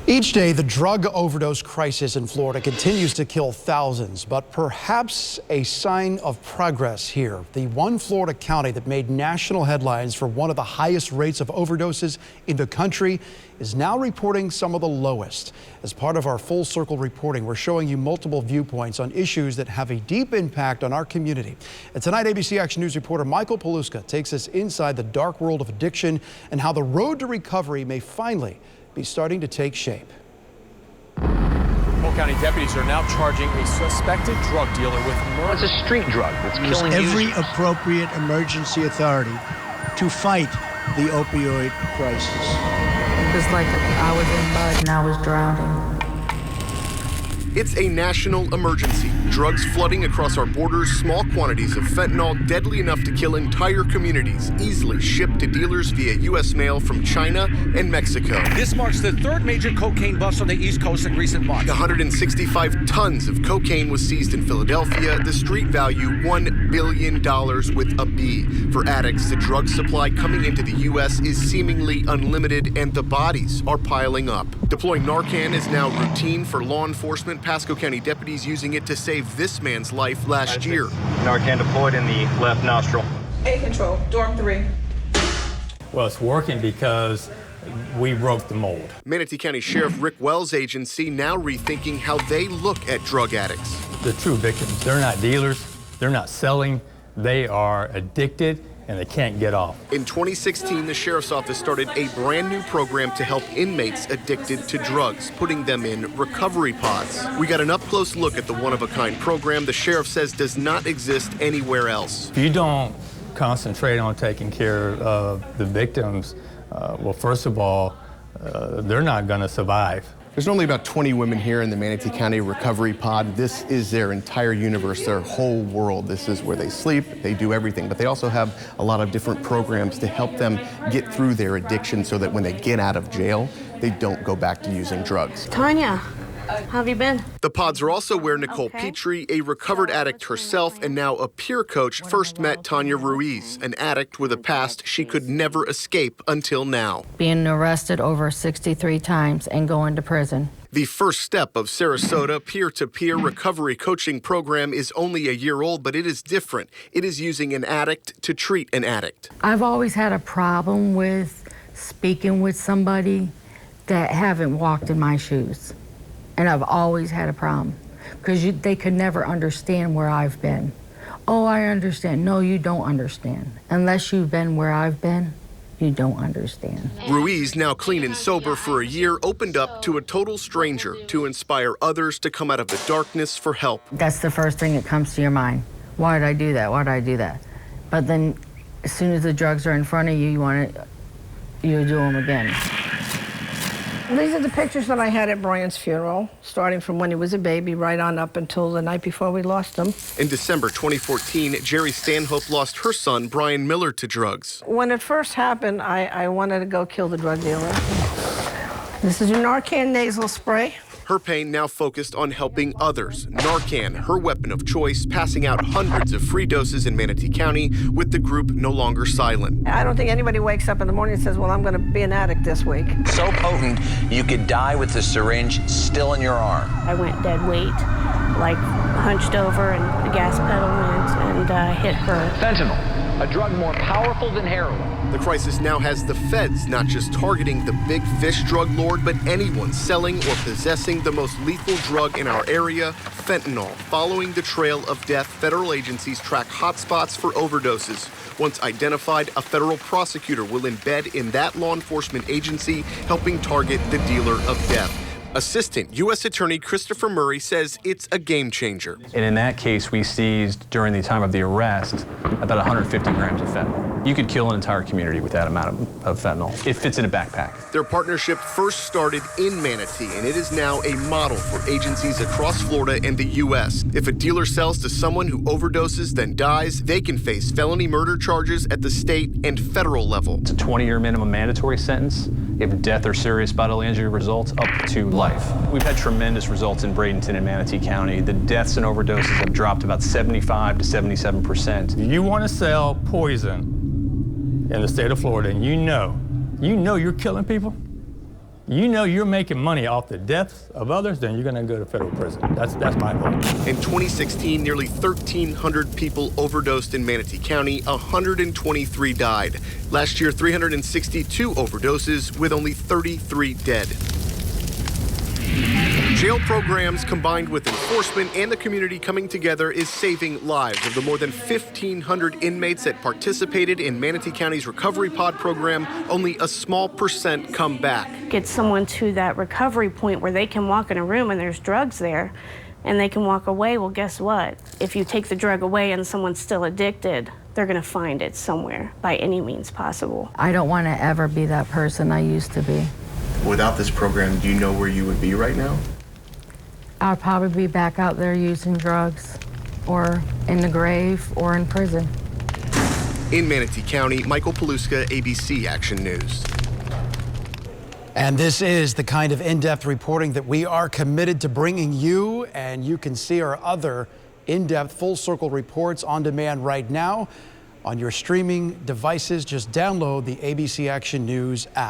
Each day, the drug overdose crisis in Florida continues to kill thousands, but perhaps a sign of progress here. The one Florida county that made national headlines for one of the highest rates of overdoses in the country is now reporting some of the lowest. As part of our full circle reporting, we're showing you multiple viewpoints on issues that have a deep impact on our community. And tonight, ABC Action News reporter Michael Paluska takes us inside the dark world of addiction and how the road to recovery may finally be starting to take shape. Polk County deputies are now charging a suspected drug dealer with murder. It's a street drug that's killing every users. Appropriate emergency authority to fight the opioid crisis. It was like I was in mud and I was drowning. It's a national emergency. Drugs flooding across our borders, small quantities of fentanyl deadly enough to kill entire communities, easily shipped to dealers via U.S. mail from China and Mexico. This marks the third major cocaine bust on the East Coast in recent months. 165 tons of cocaine was seized in Philadelphia, the street value $1 billion with a B. For addicts, the drug supply coming into the U.S. is seemingly unlimited and the bodies are piling up. Deploying Narcan is now routine for law enforcement. Pasco County deputies using it to save this man's life last year. Narcan deployed in the left nostril. A control, dorm 3. Well, it's working because we broke the mold. Manatee County Sheriff Rick Wells' agency now rethinking how they look at drug addicts. The true victims, they're not dealers, they're not selling, they are addicted and they can't get off. In 2016, the Sheriff's Office started a brand new program to help inmates addicted to drugs, putting them in recovery pods. We got an up-close look at the one-of-a-kind program the Sheriff says does not exist anywhere else. If you don't concentrate on taking care of the victims, well, first of all, they're not going to survive. There's only about 20 women here in the Manatee County Recovery Pod. This is their entire universe, their whole world. This is where they sleep, they do everything. But they also have a lot of different programs to help them get through their addiction so that when they get out of jail, they don't go back to using drugs. Tanya, how have you been? The pods are also where Nicole Petrie, a recovered addict herself and now a peer coach, first met Tanya Ruiz, an addict with a past she could never escape until now. Being arrested over 63 times and going to prison. The first step of Sarasota peer-to-peer recovery coaching program is only a year old, but it is different. It is using an addict to treat an addict. I've always had a problem with speaking with somebody that haven't walked in my shoes. And I've always had a problem because they could never understand where I've been. Oh, I understand. No, you don't understand. Unless you've been where I've been, you don't understand. Ruiz, now clean and sober for a year, opened up to a total stranger to inspire others to come out of the darkness for help. That's the first thing that comes to your mind. Why did I do that? Why did I do that? But then as soon as the drugs are in front of you, you do them again. These are the pictures that I had at Brian's funeral, starting from when he was a baby right on up until the night before we lost him. In December 2014, Jerry Stanhope lost her son, Brian Miller, to drugs. When it first happened, I wanted to go kill the drug dealer. This is your Narcan nasal spray. Her pain now focused on helping others. Narcan, her weapon of choice, passing out hundreds of free doses in Manatee County with the group no longer silent. I don't think anybody wakes up in the morning and says, well, I'm going to be an addict this week. So potent, you could die with the syringe still in your arm. I went dead weight, like hunched over, and the gas pedal went and hit her. Fentanyl, a drug more powerful than heroin. The crisis now has the feds not just targeting the big fish drug lord, but anyone selling or possessing the most lethal drug in our area, fentanyl. Following the trail of death, federal agencies track hotspots for overdoses. Once identified, a federal prosecutor will embed in that law enforcement agency, helping target the dealer of death. Assistant U.S. Attorney Christopher Murray says it's a game changer. And in that case, we seized, during the time of the arrest, about 150 grams of fentanyl. You could kill an entire community with that amount of fentanyl. It fits in a backpack. Their partnership first started in Manatee, and it is now a model for agencies across Florida and the U.S. If a dealer sells to someone who overdoses, then dies, they can face felony murder charges at the state and federal level. It's a 20-year minimum mandatory sentence. If death or serious bodily injury results, up to life. We've had tremendous results in Bradenton and Manatee County. The deaths and overdoses have dropped about 75 to 77%. If you want to sell poison in the state of Florida and you know you're killing people, you know you're making money off the deaths of others, then you're going to go to federal prison. That's my point. In 2016, nearly 1,300 people overdosed in Manatee County. 123 died. Last year, 362 overdoses with only 33 dead. Jail programs combined with enforcement and the community coming together is saving lives. Of the more than 1,500 inmates that participated in Manatee County's Recovery Pod program, only a small percent come back. Get someone to that recovery point where they can walk in a room and there's drugs there and they can walk away. Well, guess what? If you take the drug away and someone's still addicted, they're going to find it somewhere by any means possible. I don't want to ever be that person I used to be. Without this program, do you know where you would be right now? I'll probably be back out there using drugs, or in the grave, or in prison. In Manatee County, Michael Paluska, ABC Action News. And this is the kind of in-depth reporting that we are committed to bringing you, and you can see our other in-depth full circle reports on demand right now on your streaming devices. Just download the ABC Action News app.